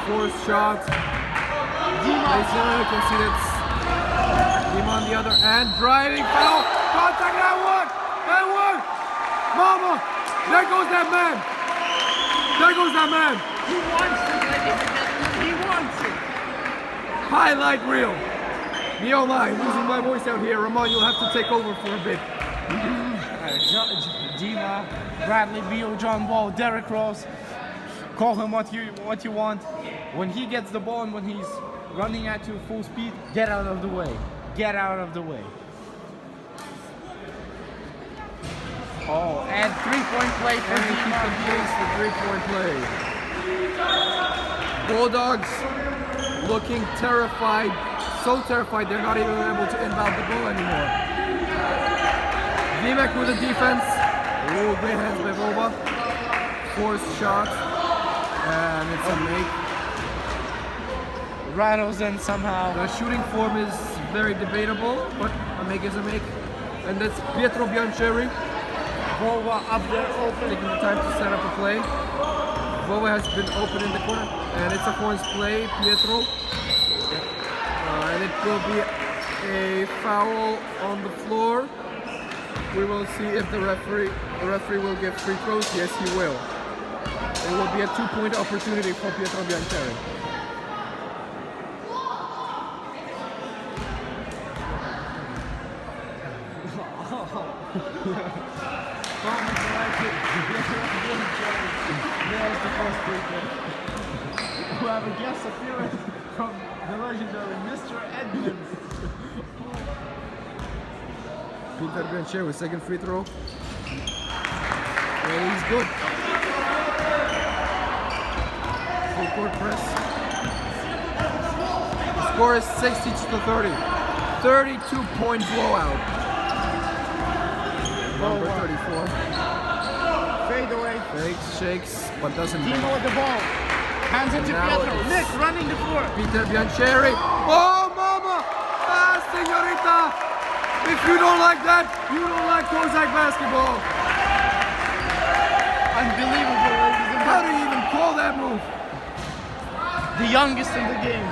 Forced shot. You can see that's Dima on the other end. Driving foul. Contact, that one. Mama, there goes that man. He wants it, ladies and gentlemen. He wants it. Highlight reel. Neo line, losing my voice out here. Ramon, you'll have to take over for a bit. Dima, Bradley Beal, John Wall, Derrick Rose. Call him what you want. When he gets the ball and when he's running at you full speed, get out of the way. Get out of the way. Oh, and 3-point play for And keep the pace for 3-point play. Bulldogs looking terrified. So terrified they're not even able to inbound the ball anymore. Vimek with the defense. Ooh, great hands by Vova. Forced shot. And it's a make. rattles in somehow. The shooting form is very debatable, but a make is a make. And that's Pietro Biancheri. Vova up there open. Taking the time to set up a play. Vova has been open in the corner, and it's a points play. Pietro, and it will be a foul on the floor. We will see if the referee will give free throws. Yes, he will. It will be a 2-point opportunity for Pietro Biancheri. There's the first free throw. We have a guest appearance from the legendary Mr. Edmonds. Peter Biancheri with second free throw. Yeah, he's good. Full court press. The score is 60-30. 32-point blowout. Number 34. Fade away. Fakes, shakes, but doesn't Timo make. with the ball. Hands it to Now Pietro. it's- Nick running the floor. Peter Biancheri. Oh, mama! Ah, señorita! If you don't like that, you don't like Kozak basketball. Unbelievable, ladies and How do gentlemen. you even call that move? The youngest in the game.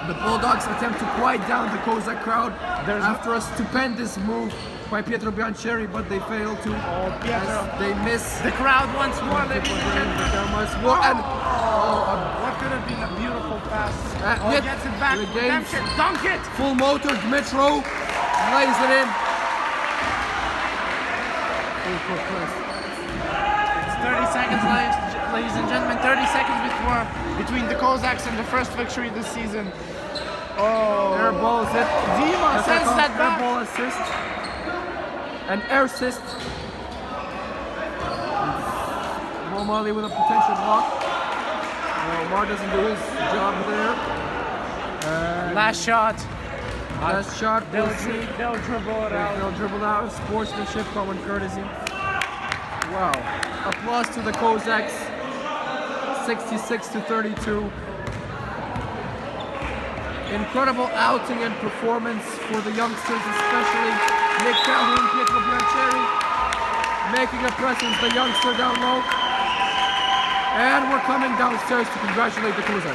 The Bulldogs attempt to quiet down the Kozak crowd There's- after a stupendous move by Pietro Biancheri, but they fail to. Oh, Pietro. As they miss. The crowd once more, ladies and gentlemen. Once more, and What could have been a beautiful pass. Yet Gets it back. the game's Redemption. Dunk it. full motor. Metro lays it in. Full court press. It's 30 seconds, ladies and gentlemen. 30 seconds between the Kozaks and the first victory this season. Oh. Air ball is it. Dima sends that Air back. ball assist. An air assist. Romali with a potential block. Omar doesn't do his job there. Last shot. Last shot. They'll We'll see. dribble it out. They'll dribble out. Sportsmanship, common courtesy. Wow. Applause to the Kozaks. 66-32. Incredible outing and performance for the youngsters, especially Nick Calhoun, Pietro Biancheri, making a presence, the youngster down low. And we're coming downstairs to congratulate the Kozaks.